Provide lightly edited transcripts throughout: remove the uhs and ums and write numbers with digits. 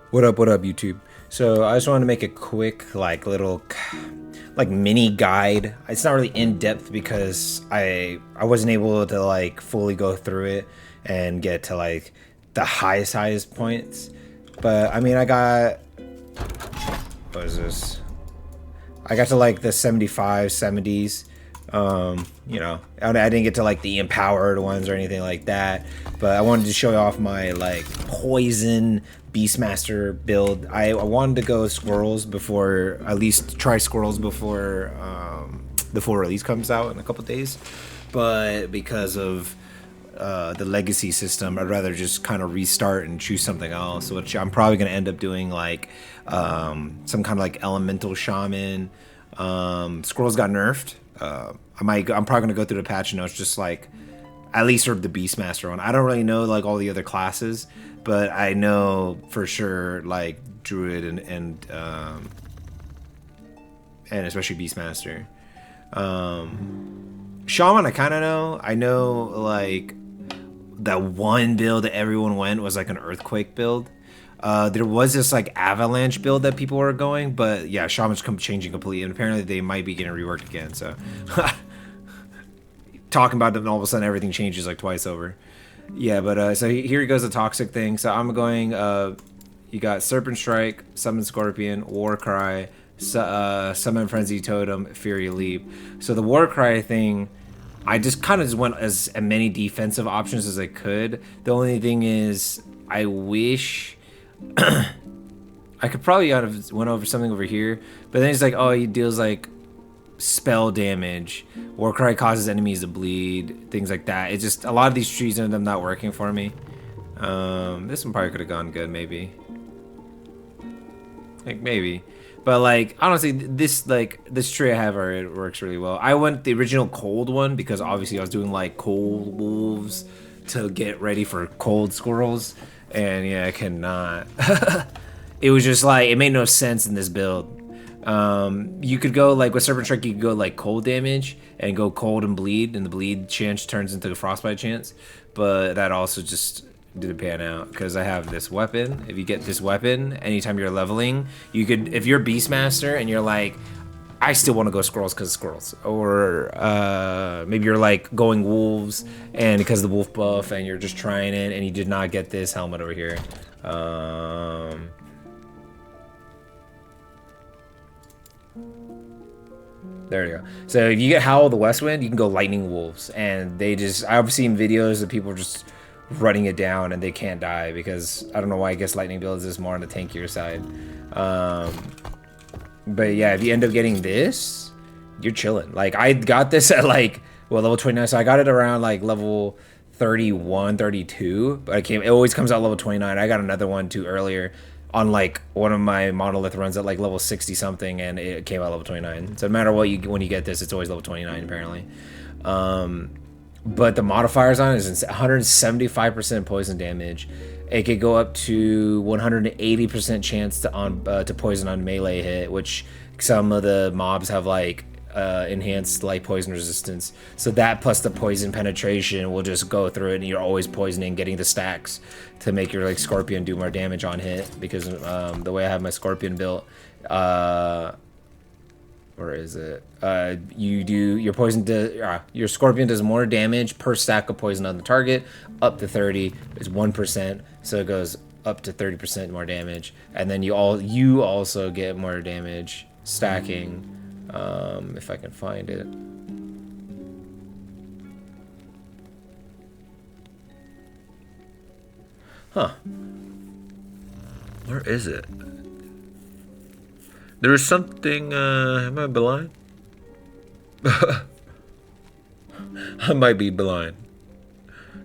What up, YouTube? So I just wanted to make a quick, like, little, like, mini guide. It's not really in depth because I wasn't able to like fully go through it and get to like the highest points. But I mean, I got, what is this? I got to like the 75, 70s. You know, I didn't get to like the empowered ones or anything like that, but I wanted to show off my like poison Beastmaster build. I wanted to go squirrels before, at least try squirrels before the full release comes out in a couple days, but because of the legacy system, I'd rather just kind of restart and choose something else, which I'm probably going to end up doing like some kind of like elemental shaman. Squirrels got nerfed. I'm probably gonna go through the patch notes, just like at least for the Beastmaster one. I don't really know like all the other classes, but I know for sure like Druid and especially Beastmaster. Shaman, I kind of know. I know like that one build that everyone went was like an earthquake build. There was this like avalanche build that people were going, but yeah, Shaman's changing completely, and apparently they might be getting reworked again. So talking about them, and all of a sudden everything changes like twice over. Yeah, but so here goes the toxic thing. So I'm going. You got Serpent Strike, Summon Scorpion, War Cry, Summon Frenzy Totem, Fury Leap. So the War Cry thing, I just kind of just went as many defensive options as I could. The only thing is, I wish I could probably have went over something over here, but then it's like, oh, he deals like spell damage. Warcry causes enemies to bleed, things like that. It's just a lot of these trees ended up not working for me. This one probably could have gone good, maybe. Like maybe, but like honestly, this tree I have already works really well. I went the original cold one because obviously I was doing like cold wolves to get ready for cold squirrels, and yeah, I cannot. It was just like it made no sense in this build. You could go like with Serpent Strike, you could go like cold damage and go cold and the bleed chance turns into the frostbite chance, but that also just didn't pan out because I have this weapon. If you get this weapon, anytime you're leveling, you could, if you're Beastmaster and you're like, I still want to go squirrels because squirrels, or maybe you're like going wolves and because of the wolf buff and you're just trying it and you did not get this helmet over here. There you go. So if you get Howl of the West Wind, you can go Lightning Wolves, and they just, I've seen videos of people just running it down and they can't die because I don't know why. I guess Lightning builds is more on the tankier side. But yeah, if you end up getting this, you're chilling. Like I got this at like, well, level 29, so I got it around like level 31, 32, but it always comes out level 29. I got another one too earlier on like one of my monolith runs at like level 60 something, and it came out level 29. So no matter what when you get this, it's always level 29 apparently. But the modifiers on it is 175% poison damage. It could go up to 180% chance to poison on melee hit, which some of the mobs have like enhanced like poison resistance. So that plus the poison penetration will just go through it, and you're always poisoning, getting the stacks to make your like scorpion do more damage on hit. Because the way I have my scorpion built, where is it? You do your poison your scorpion does more damage per stack of poison on the target. Up to 30 is 1%, so it goes up to 30% more damage, and then you also get more damage stacking. If I can find it. Huh. Where is it? There is something, am I blind? I might be blind.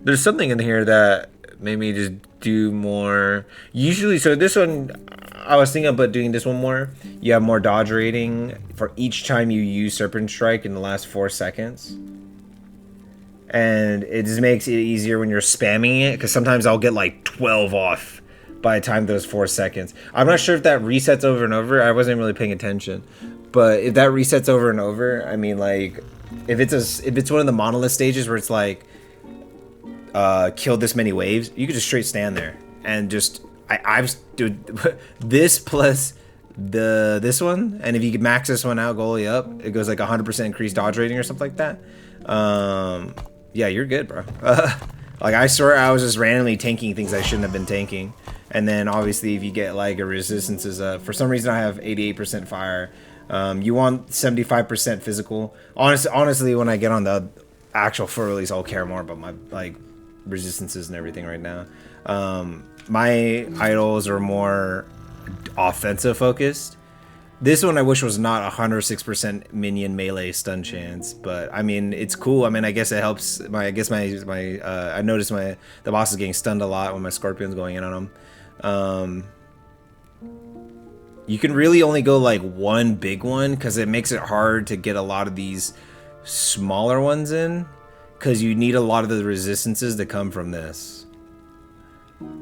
There's something in here that made me just do more. Usually, so this one, I was thinking about doing this one more. You have more dodge rating for each time you use Serpent Strike in the last 4 seconds. And it just makes it easier when you're spamming it, because sometimes I'll get like 12 off by the time those 4 seconds. I'm not sure if that resets over and over. I wasn't really paying attention. But if that resets over and over, I mean, like, if it's one of the monolith stages where it's like, kill this many waves, you could just straight stand there and just I've dude, this plus this one, and if you could max this one out, goalie up, it goes like 100% increased dodge rating or something like that. Yeah, you're good, bro. Like I swear I was just randomly tanking things I shouldn't have been tanking. And then obviously if you get like a resistances for some reason I have 88% fire. You want 75% physical. Honestly, when I get on the actual full release, I'll care more about my like resistances and everything right now. My idols are more offensive focused. This one I wish was not 106% minion melee stun chance, but I mean it's cool. I mean I guess it helps. I noticed the boss is getting stunned a lot when my scorpion's going in on him. You can really only go like one big one because it makes it hard to get a lot of these smaller ones in, because you need a lot of the resistances that come from this.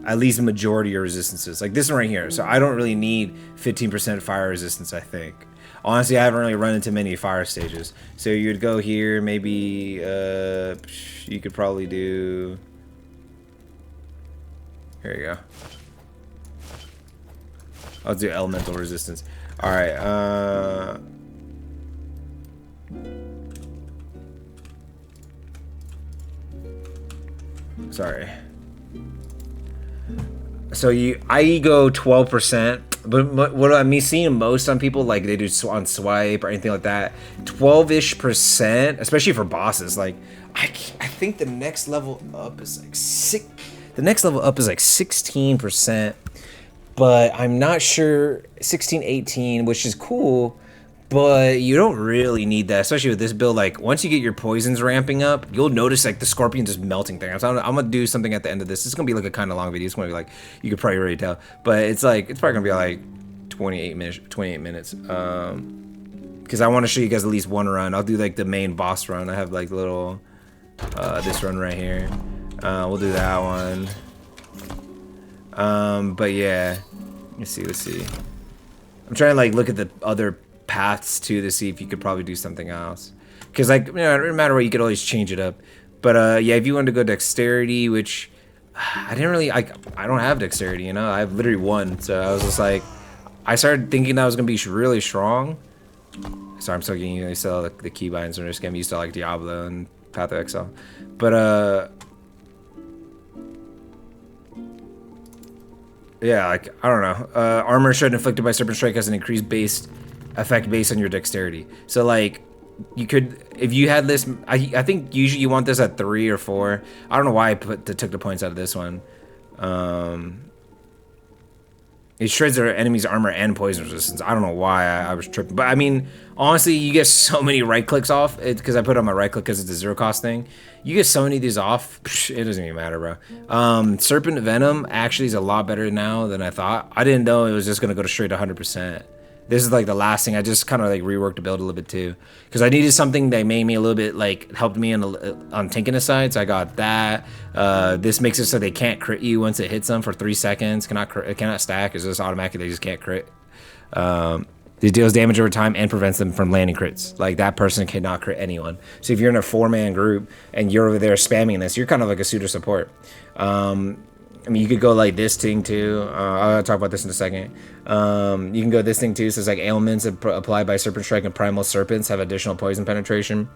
At least the majority of resistances, like this one right here. So I don't really need 15% fire resistance, I think. Honestly, I haven't really run into many fire stages. So you'd go here, maybe you could probably do, here you go. I'll do elemental resistance. All right. Sorry. So I go 12%, but what I'm seeing most on people, like they do on swipe or anything like that, 12-ish%, especially for bosses. Like I think the next level up is like 16%, but I'm not sure 16, 18, which is cool. But you don't really need that, especially with this build. Like once you get your poisons ramping up, you'll notice like the scorpion just melting things. I'm gonna do something at the end of this. It's gonna be like a kind of long video. It's gonna be like, you could probably already tell, but it's probably gonna be like 28 minutes. Because I want to show you guys at least one run. I'll do like the main boss run. I have like little this run right here. We'll do that one. But yeah, let's see. I'm trying to like look at the other paths too to see if you could probably do something else, because like, you know, no matter what, you could always change it up. But yeah, if you want to go dexterity, which I didn't really, I don't have dexterity, you know, I have literally one. So I was just like, I started thinking that was gonna be really strong. So I'm still getting used to the keybinds, and just getting used to like Diablo and Path of Exile. But yeah, like I don't know. Armor shred inflicted by Serpent Strike has an increased base effect based on your dexterity. So like you could, if you had this, I think usually you want this at 3 or 4. I don't know why I took the points out of this one. It shreds their enemy's armor and poison resistance. I don't know why I was tripping, but I mean honestly, you get so many right clicks off it, because I put on my right click because it's a 0 cost thing. You get so many of these off, it doesn't even matter, bro. Serpent Venom actually is a lot better now than I thought. I didn't know it was just gonna go to straight 100%. This is like the last thing. I just kind of like reworked the build a little bit too, because I needed something that made me a little bit like helped me on tanking aside. So I got that. This makes it so they can't crit you once it hits them for 3 seconds. It cannot stack. It's just automatic. They just can't crit. It deals damage over time and prevents them from landing crits. Like that person cannot crit anyone. So if you're in a 4-man group and you're over there spamming this, you're kind of like a pseudo support. I mean, you could go like this thing too. I'll talk about this in a second. You can go this thing too. So it's like ailments applied by Serpent Strike and Primal Serpents have additional poison penetration.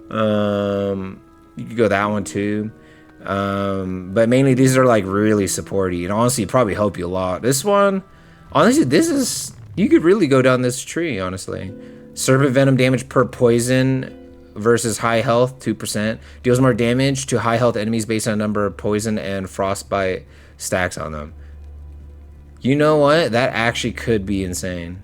You could go that one too. But mainly these are like really supporty and honestly probably help you a lot. This one, honestly, this is, you could really go down this tree, honestly. Serpent Venom damage per poison versus high health, 2%. Deals more damage to high health enemies based on number of poison and frostbite stacks on them. You know what? That actually could be insane.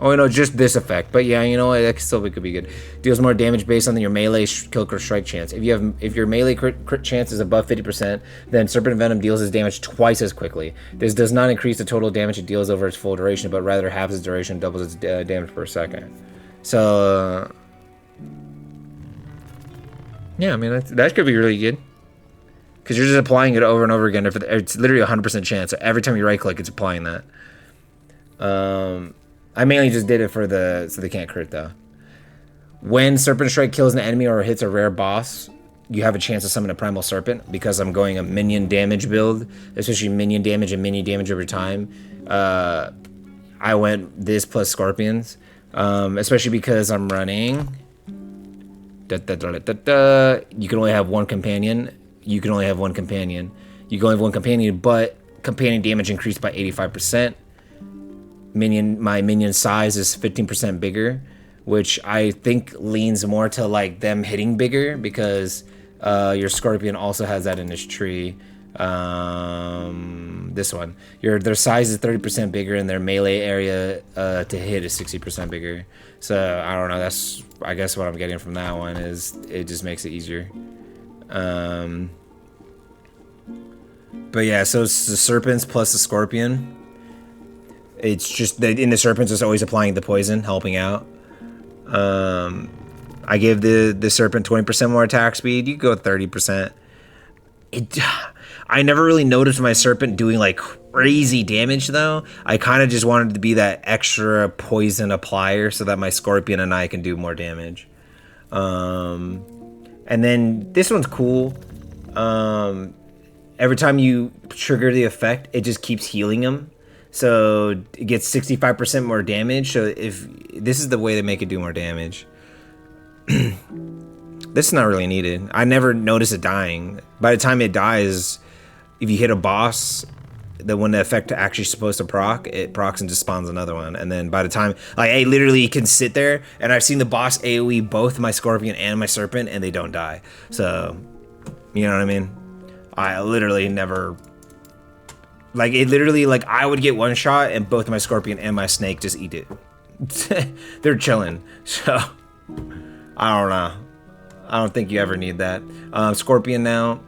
Oh no, just this effect. But yeah, you know what? That still could be good. Deals more damage based on your melee kill or strike chance. If your melee crit chance is above 50%, then Serpent Venom deals its damage twice as quickly. This does not increase the total damage it deals over its full duration, but rather halves its duration, doubles its damage per second. So yeah, I mean, that could be really good. Because you're just applying it over and over again. It's literally 100% chance. So every time you right click, it's applying that. I mainly just did it for so they can't crit though. When Serpent Strike kills an enemy or hits a rare boss, you have a chance to summon a Primal Serpent because I'm going a minion damage build, especially minion damage and mini damage over time. I went this plus Scorpions, especially because I'm running. You can only have one companion. You can only have one companion. You can only have one companion, but companion damage increased by 85%. My minion size is 15% bigger, which I think leans more to like them hitting bigger because your Scorpion also has that in its tree. This one, their size is 30% bigger and their melee area to hit is 60% bigger. So I don't know. That's I guess what I'm getting from that one is it just makes it easier. But yeah, so it's the Serpents plus the Scorpion. It's just that in the Serpents, it's always applying the poison, helping out. I give the Serpent 20% more attack speed. You go 30%. I never really noticed my Serpent doing like crazy damage though. I kind of just wanted to be that extra poison applier so that my Scorpion and I can do more damage. And then this one's cool. Every time you trigger the effect, it just keeps healing him. So it gets 65% more damage. So if this is the way to make it do more damage. This is not really needed. I never notice it dying. By the time it dies, if you hit a boss, when the effect actually supposed to proc, it procs and just spawns another one. And then by the time, like, I literally can sit there, and I've seen the boss AoE both my Scorpion and my Serpent, and they don't die. So, you know what I mean? I literally never, like, it literally, like, I would get one shot, and both my Scorpion and my Snake just eat it. They're chilling. So, I don't know. I don't think you ever need that. Scorpion now.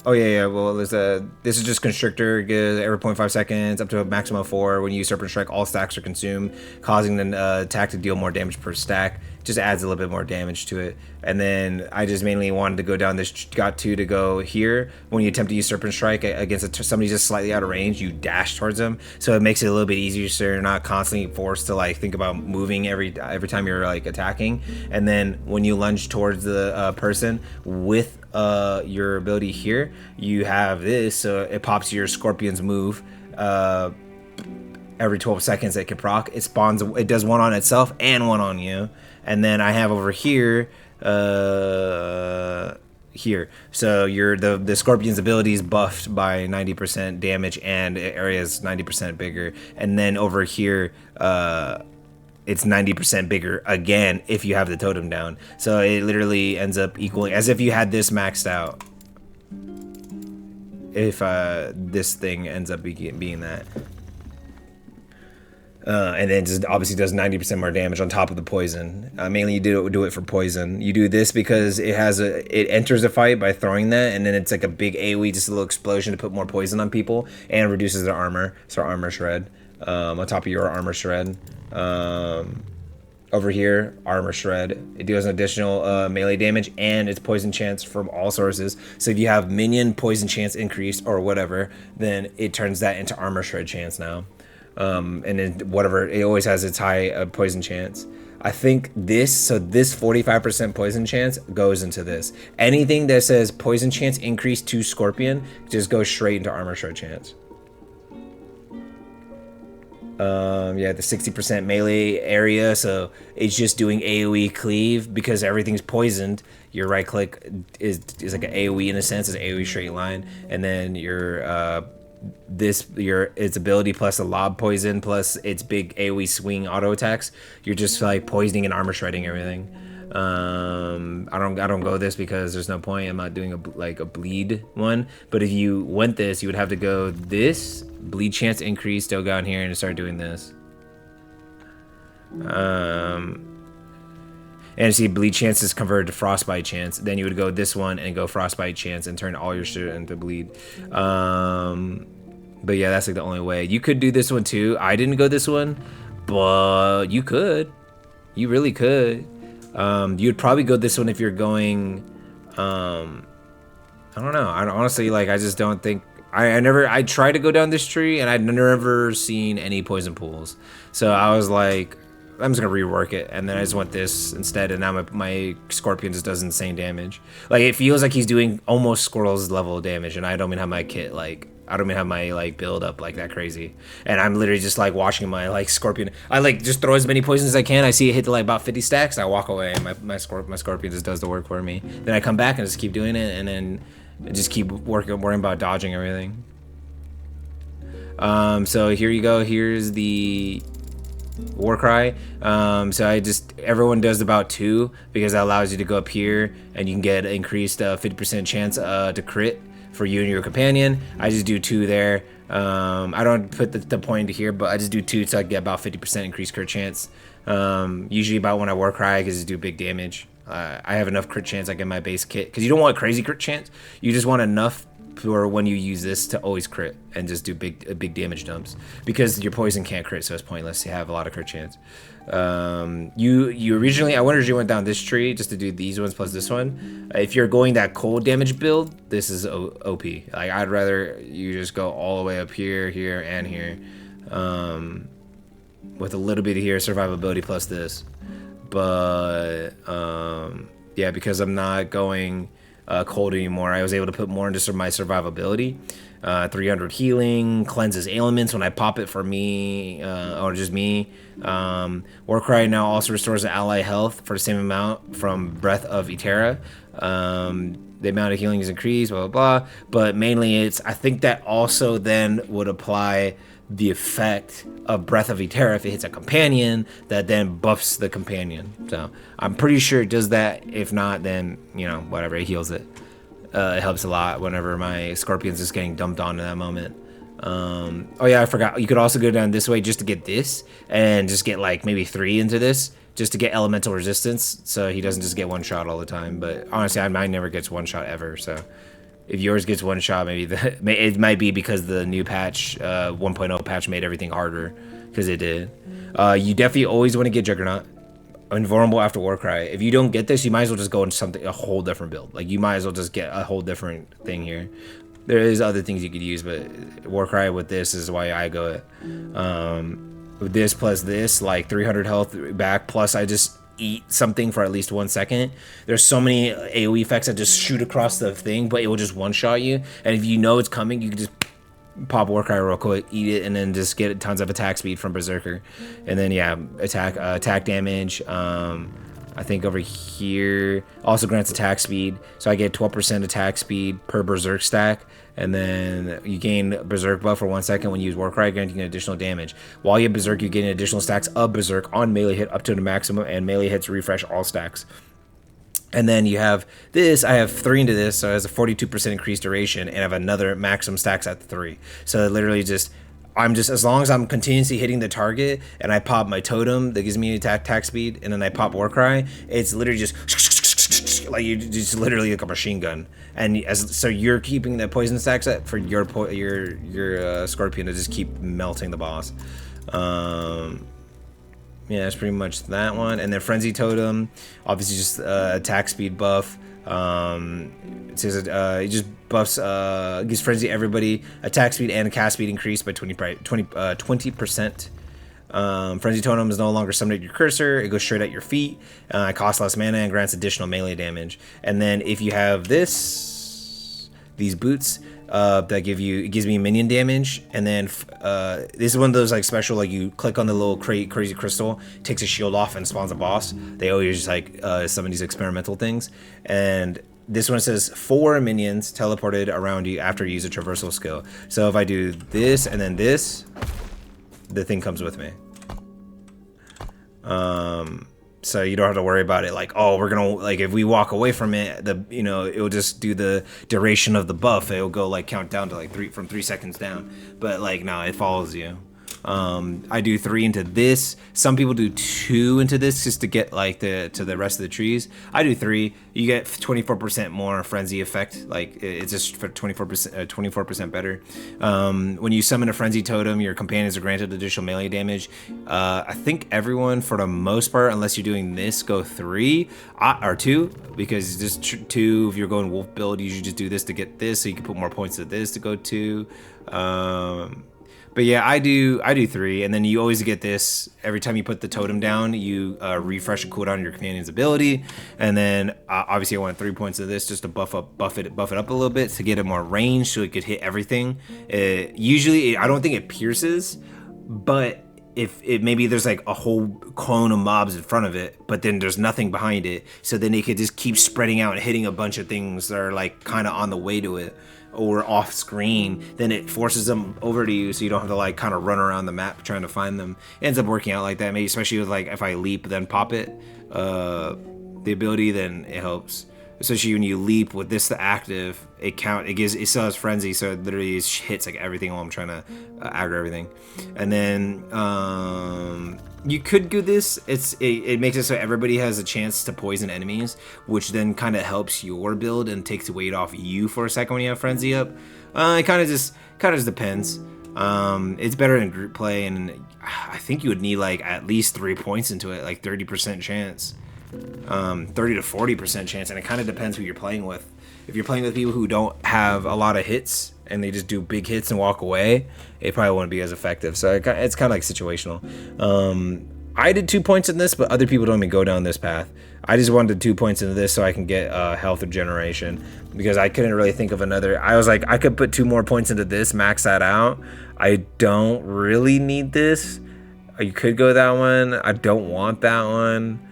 Oh yeah. Well, this is just Constrictor. Gives every 0.5 seconds up to a maximum of 4. When you use Serpent Strike, all stacks are consumed, causing the attack to deal more damage per stack. Just adds a little bit more damage to it. And then I just mainly wanted to go down this. Got to go here. When you attempt to use Serpent Strike against somebody just slightly out of range, you dash towards them. So it makes it a little bit easier, so you're not constantly forced to like think about moving every time you're like attacking. And then when you lunge towards the person with your ability here, you have this, so it pops your Scorpion's move. Every 12 seconds it can proc. It spawns. It does one on itself and one on you. And then I have over here, here. So the Scorpion's ability is buffed by 90% damage and area is 90% bigger. And then over here, it's 90% bigger again if you have the totem down. So it literally ends up equaling as if you had this maxed out. If this thing ends up being that. And then just obviously does 90% more damage on top of the poison. Mainly you do it for poison. You do this because it enters a fight by throwing that, and then it's like a big AoE, just a little explosion to put more poison on people, and reduces their armor. So armor shred on top of your armor shred. Over here, armor shred. It deals an additional melee damage, and it's poison chance from all sources. So if you have minion poison chance increased or whatever, then it turns that into armor shred chance now. And then whatever, it always has its high poison chance. I think this 45% poison chance goes into this. Anything that says poison chance increased to Scorpion just goes straight into armor shred chance. Yeah, the 60% melee area, so it's just doing AoE cleave because everything's poisoned. Your right click is like an AoE in a sense, it's an AoE straight line, and then your its ability plus a lob poison plus its big AoE swing auto attacks. You're just like poisoning and armor shredding everything. I don't go this because there's no point. I'm not doing a bleed one. But if you went this, you would have to go this bleed chance increase. Still go in here and start doing this. And see, bleed chance is converted to frostbite chance. Then you would go this one and go frostbite chance and turn all your shit into bleed. But yeah, that's like the only way. You could do this one too. I didn't go this one, but you could. You really could. You'd probably go this one if you're going. I don't know. I honestly, like, I just don't think. I tried to go down this tree and I'd never seen any poison pools. So I was like, I'm just gonna rework it, and then I just want this instead, and now my Scorpion just does insane damage. Like, it feels like he's doing almost Squirtle's level of damage, and I don't even have my kit, like, I don't even have my, like, build up like that crazy. And I'm literally just, like, watching my, like, Scorpion. I, like, just throw as many poisons as I can. I see it hit to, like, about 50 stacks. I walk away, and my Scorpion just does the work for me. Then I come back and just keep doing it, and then just keep worrying about dodging everything. So here you go. Here's the Warcry. So everyone does about 2 because that allows you to go up here and you can get increased 50% chance to crit for you and your companion. I just do 2 there. I don't put the point into here, but I just do 2 so I get about 50% increased crit chance. Usually about when I Warcry because I do big damage. I have enough crit chance like in my base kit because you don't want crazy crit chance. You just want enough for when you use this to always crit and just do big damage dumps because your poison can't crit, so it's pointless. You have a lot of crit chance. You originally, I went down this tree just to do these ones plus this one. If you're going that cold damage build, this is OP. Like, I'd rather you just go all the way up here, here, and here, with a little bit of here survivability plus this. But yeah, because I'm not going cold anymore, I was able to put more into my survivability. 300 healing, cleanses ailments when I pop it for me, or just me. Warcry now also restores the ally health for the same amount from Breath of Eterra. The amount of healing is increased, blah, blah, blah. But mainly I think that also then would apply the effect of Breath of Eterra if it hits a companion, that then buffs the companion. So I'm pretty sure it does that. If not, then, you know, whatever, it heals it. It helps a lot whenever my Scorpion's just getting dumped on in that moment. Oh yeah, I forgot. You could also go down this way just to get this, and just get like maybe 3 into this, just to get elemental resistance, so he doesn't just get 1 shot all the time. But honestly, mine never gets 1 shot ever, so if yours gets 1 shot, maybe it might be because the new patch, 1.0 patch, made everything harder, because it did. You definitely always want to get Juggernaut. Invulnerable after Warcry. If you don't get this, you might as well just go into a whole different build. Like, you might as well just get a whole different thing here. There is other things you could use, but Warcry with this is why I go it. With this plus this, like 300 health back, plus I just eat something for at least 1 second. There's so many AoE effects that just shoot across the thing, but it will just one-shot you. And if you know it's coming, you can just pop Warcry real quick, eat it, and then just get tons of attack speed from Berserker. And then yeah, attack damage. I think over here also grants attack speed, so I get 12% attack speed per Berserk stack. And then you gain Berserk buff for 1 second when you use Warcry, granting additional damage. While you have Berserk, you gain additional stacks of Berserk on melee hit up to the maximum, and melee hits refresh all stacks. And then you have this, I have 3 into this, so it has a 42% increased duration, and I have another maximum stacks at 3. So it literally just, as long as I'm continuously hitting the target, and I pop my totem that gives me attack speed, and then I pop Warcry, it's literally just like you just literally like a machine gun. And so you're keeping the poison stacks up for your Scorpion to just keep melting the boss. Yeah, that's pretty much that one. And then Frenzy Totem, obviously just attack speed buff. It says it just buffs, gives Frenzy everybody attack speed and cast speed increased by 20%. Frenzy Totem is no longer summoned at your cursor. It goes straight at your feet. It costs less mana and grants additional melee damage. And then if you have these boots, that gives me minion damage. And then this is one of those like special, like you click on the little crazy crystal, takes a shield off and spawns a boss. They always just like some of these experimental things. And this one says 4 minions teleported around you after you use a traversal skill. So if I do this and then this, the thing comes with me. So you don't have to worry about it like, oh, we're gonna, like, if we walk away from it, it'll just do the duration of the buff. It'll go like count down to like 3 seconds down. But like, no, it follows you. I do 3 into this. Some people do 2 into this just to get like to the rest of the trees. I do 3. You get 24% more frenzy effect. Like, it's just for 24% better. When you summon a frenzy totem, your companions are granted additional melee damage. I think everyone, for the most part, unless you're doing this, go 3 or 2, because just 2. If you're going wolf build, you should just do this to get this, so you can put more points to this to go 2. But yeah, I do 3, and then you always get this every time you put the totem down. You refresh and cooldown your companion's ability, and then obviously I want 3 points of this just to buff it up a little bit to get it more range, so it could hit everything. Usually, I don't think it pierces, but if it maybe there's like a whole clone of mobs in front of it, but then there's nothing behind it, so then it could just keep spreading out and hitting a bunch of things that are like kind of on the way to it or off screen, then it forces them over to you, so you don't have to like kind of run around the map trying to find them. It ends up working out like that, maybe especially with like if I leap then pop it, the ability, then it helps. Especially when you leap with this the active, it still has frenzy, so it literally hits like everything while I'm trying to aggro everything. And then you could do this. It makes it so everybody has a chance to poison enemies, which then kind of helps your build and takes the weight off you for a second when you have frenzy up. It kind of just depends. It's better in group play, and I think you would need like at least 3 points into it, like 30% chance. 30 to 40% chance, and it kind of depends who you're playing with. If you're playing with people who don't have a lot of hits and they just do big hits and walk away, it probably won't be as effective. So it's kind of like situational. I did 2 points in this, but other people don't even go down this path. I just wanted 2 points into this so I can get health regeneration, because I couldn't really think of another. I was like, I could put 2 more points into this, max that out. I don't really need this. You could go that one. I don't want that one.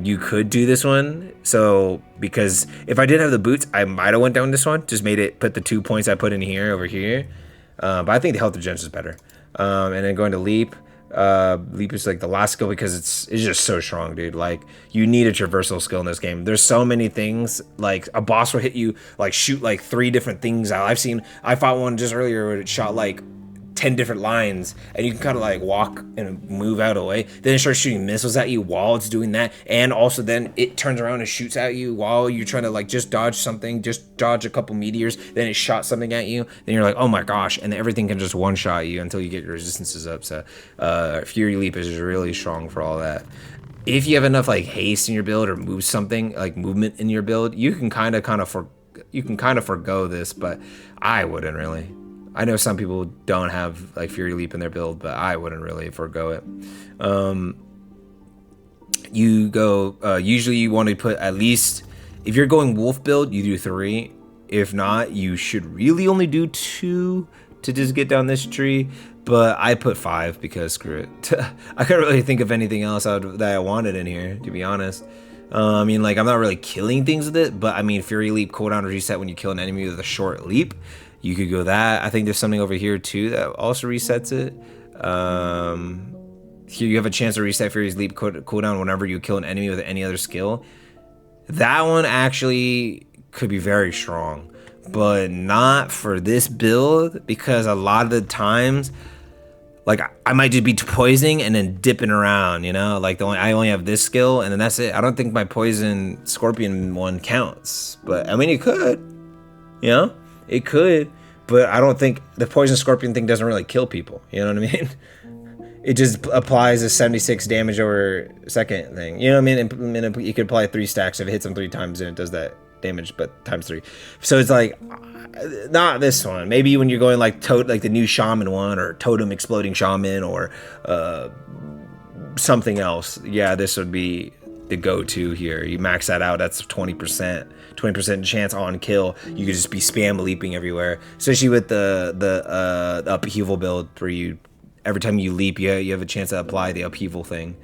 You could do this one, so because if I didn't have the boots, I might have went down this one, just put the 2 points I put in here over here, but I think the health regen is better. And then going to leap is like the last skill, because it's just so strong, dude. Like, you need a traversal skill in this game. There's so many things, like a boss will hit you, like shoot like 3 different things out. I fought one just earlier where it shot like 10 different lines, and you can kind of like walk and move out of the way, then it starts shooting missiles at you while it's doing that, and also then it turns around and shoots at you while you're trying to like just dodge something, just dodge a couple meteors, then it shot something at you, then you're like, oh my gosh, and everything can just one-shot you until you get your resistances up. So Fury Leap is really strong for all that. If you have enough like haste in your build or move something like movement in your build, you can kind of forgo this, but I wouldn't really. I know some people don't have like Fury Leap in their build, but I wouldn't really forgo it. You go, usually you want to put at least, if you're going wolf build, you do 3. If not, you should really only do 2 to just get down this tree. But I put 5 because screw it. I couldn't really think of anything else that I wanted in here, to be honest. I mean, like, I'm not really killing things with it, but I mean, Fury Leap cooldown reset when you kill an enemy with a short leap. You could go that. I think there's something over here too that also resets it. Here you have a chance to reset Fury's Leap cooldown whenever you kill an enemy with any other skill. That one actually could be very strong, but not for this build, because a lot of the times, like, I might just be poisoning and then dipping around, you know? Like, I only have this skill, and then that's it. I don't think my poison scorpion one counts, but I mean, it could, you know? It could, but I don't think the poison scorpion thing doesn't really kill people. You know what I mean? It just applies a 76 damage over second thing. You know what I mean? And you could apply 3 stacks. If it hits them 3 times, then it does that damage, but times 3. So it's like, not this one. Maybe when you're going like the new shaman one, or totem exploding shaman, or something else. Yeah, this would be the go-to here. You max that out, that's 20% chance on kill. You could just be spam leaping everywhere, especially with the upheaval build, where you, every time you leap, you have a chance to apply the upheaval thing.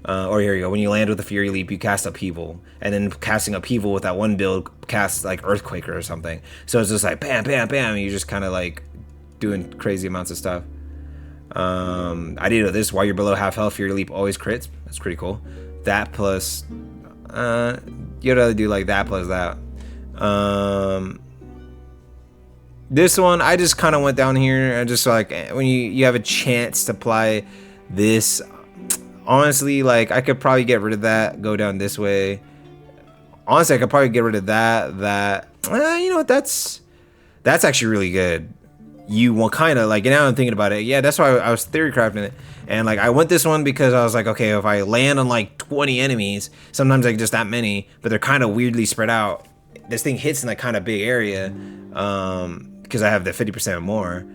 Or here you go, when you land with a Fury Leap, you cast upheaval, and then casting upheaval with that one build casts like Earthquaker or something. So it's just like bam, bam, bam, and you're just kind of like doing crazy amounts of stuff. I didn't know this. While you're below half health, Fury Leap always crits. That's pretty cool. That plus, you'd rather do like that plus that. This one, I just kind of went down here. I just like, when you have a chance to apply this, honestly, like, I could probably get rid of that, go down this way. Honestly, I could probably get rid of that. You know what, that's actually really good. You will kind of like, now I'm thinking about it, yeah, that's why I was theory crafting it. And like, I went this one because I was like, okay, if I land on like 20 enemies, sometimes like just that many, but they're kind of weirdly spread out, this thing hits in like kind of big area, because I have the 50% more.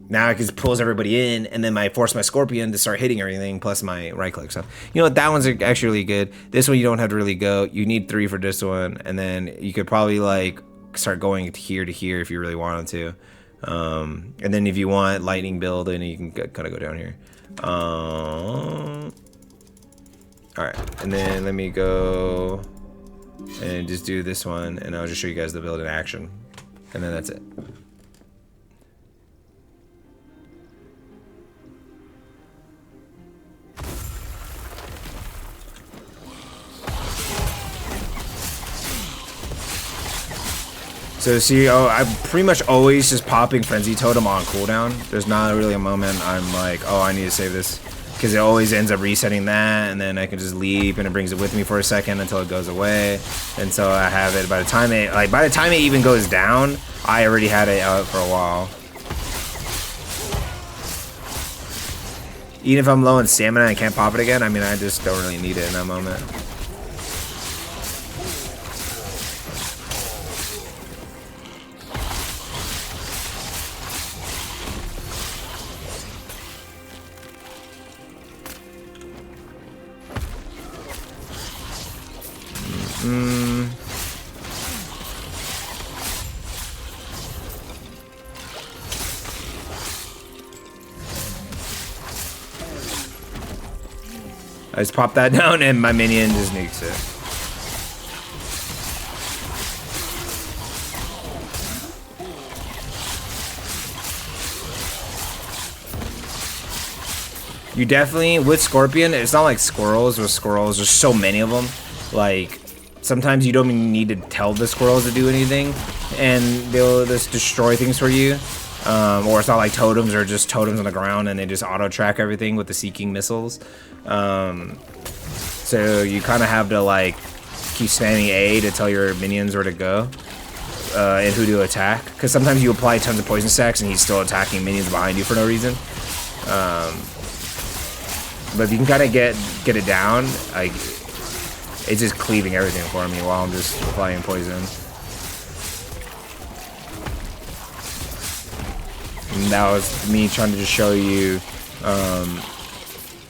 now it just pulls everybody in, and then I force my Scorpion to start hitting everything, plus my right click. So, you know what, that one's actually really good. This one you don't have to really go. You need 3 for this one, and then you could probably like start going here to here if you really wanted to. And then if you want lightning build, then you can kind of go down here. All right, and then let me go and just do this one, and I'll just show you guys the build in action, and then that's it. So see, I'm pretty much always just popping Frenzy Totem on cooldown. There's not really a moment I'm like, oh, I need to save this, because it always ends up resetting that, and then I can just leap, and it brings it with me for a second until it goes away. And so I have it by the time it even goes down, I already had it out for a while. Even if I'm low in stamina and I can't pop it again, I mean, I just don't really need it in that moment. I just pop that down and my minion just nukes it. You definitely, with Scorpion, it's not like squirrels. With squirrels, there's so many of them. Like, sometimes you don't even need to tell the squirrels to do anything, and they'll just destroy things for you. Or it's not like totems, or just totems on the ground and they just auto track everything with the seeking missiles. So you kind of have to like keep spamming A to tell your minions where to go and who to attack, because sometimes you apply tons of poison stacks and he's still attacking minions behind you for no reason. But if you can kind of get it down, like, it's just cleaving everything for me while I'm just applying poison. And that was me trying to just show you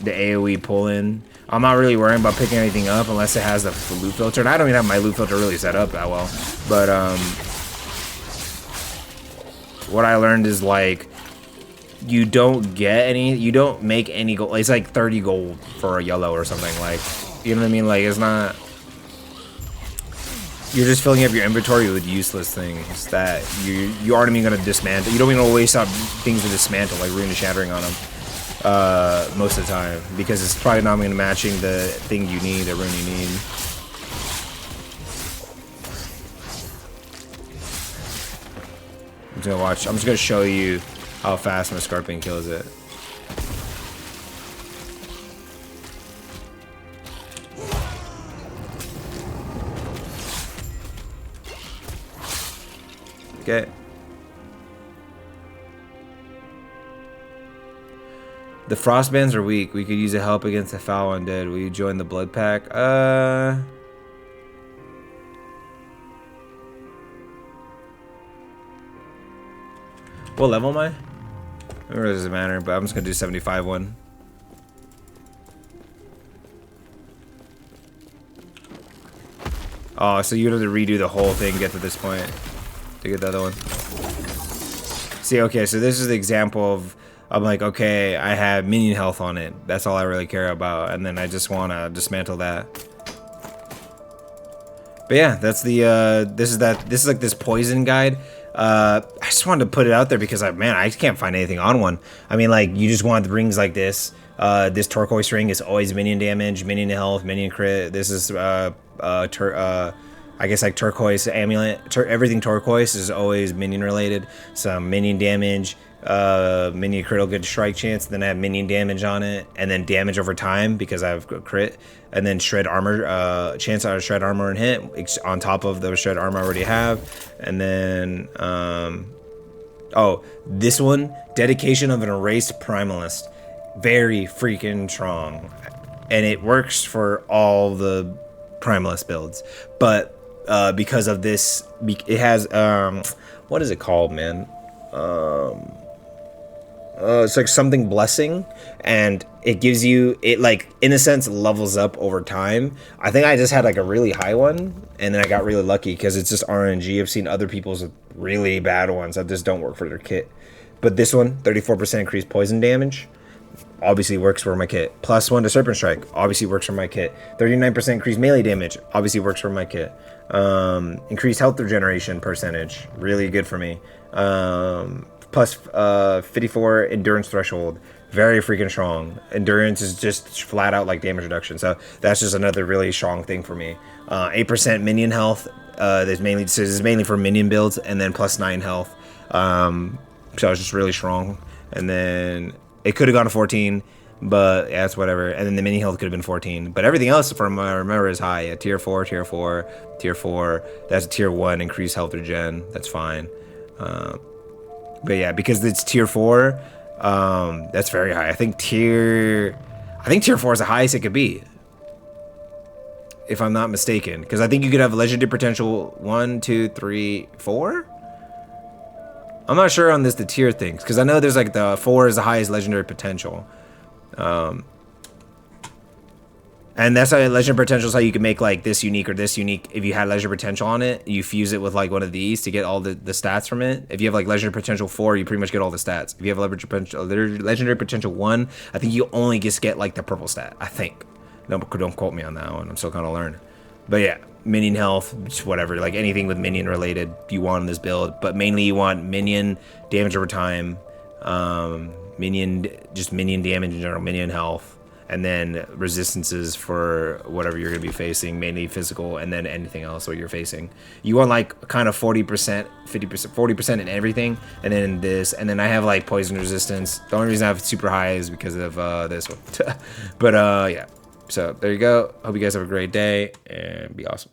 the AoE pull-in. I'm not really worrying about picking anything up unless it has the loot filter, and I don't even have my loot filter really set up that well. But what I learned is, like, you don't make any gold. It's like 30 gold for a yellow or something, like, you know what I mean? Like, it's not, you're just filling up your inventory with useless things that you aren't even gonna dismantle. You don't even waste out things to dismantle, like rune shattering on them most of the time, because it's probably not gonna matching the thing you need, the rune you need. I'm just gonna watch. I'm just gonna show you how fast my Scorpion kills it. Okay. The frostbands are weak. We could use a help against the foul undead. Will you join the blood pack? What level am I? It really doesn't matter, but I'm just gonna do 75 one. Oh, so you'd have to redo the whole thing to get to this point to get the other one. See, okay, so this is the example of, I'm like, okay, I have minion health on it. That's all I really care about, and then I just want to dismantle that. But yeah, that's the this is like this poison guide. I just wanted to put it out there because I can't find anything on one. I mean, like, you just want the rings like this. This turquoise ring is always minion damage, minion health, minion crit. This is I guess like turquoise amulet. Everything turquoise is always minion related. Some minion damage, minion critical good strike chance. Then I have minion damage on it, and then damage over time because I have crit, and then shred armor. Chance out of shred armor and hit on top of the shred armor I already have, and then oh, this one, dedication of an erased primalist, very freaking strong, and it works for all the primalist builds, but because of this, it has what is it called, man? it's like something blessing, and it gives you, it like in a sense levels up over time. I think I just had like a really high one, and then I got really lucky because it's just RNG. I've seen other people's really bad ones that just don't work for their kit, but this one, 34% increased poison damage, obviously works for my kit. +1 to Serpent Strike, obviously works for my kit. 39% increased melee damage, obviously works for my kit. Increased health regeneration percentage, really good for me. Plus 54 endurance threshold, very freaking strong. Endurance is just flat out like damage reduction, so that's just another really strong thing for me. 8% minion health. This is mainly for minion builds, and then +9 health. So it's just really strong. And then it could have gone to 14, but yeah, it's whatever. And then the mini health could have been 14, but everything else from what I remember is high. Yeah, tier 4, tier 4, tier 4. That's a tier 1 increased health regen. That's fine. But yeah, because it's tier 4, that's very high. I think tier 4 is the highest it could be, if I'm not mistaken. Because I think you could have legendary potential 1, 2, 3, 4. I'm not sure on the tier things, because I know there's like the 4 is the highest legendary potential. And that's how legendary potential is how you can make like this unique or this unique. If you had legendary potential on it, you fuse it with like one of these to get all the stats from it. If you have like legendary potential 4, you pretty much get all the stats. If you have legendary potential 1, I think you only just get like the purple stat, I think. No, don't quote me on that one. I'm still kind of learning. But yeah, minion health, just whatever, like anything with minion related you want in this build. But mainly you want minion damage over time, minion damage in general, minion health, and then resistances for whatever you're going to be facing, mainly physical, and then anything else what you're facing. You want like kind of 40%, 50%, 40% in everything, and then this, and then I have like poison resistance. The only reason I have super high is because of this one. But yeah, so there you go. Hope you guys have a great day, and be awesome.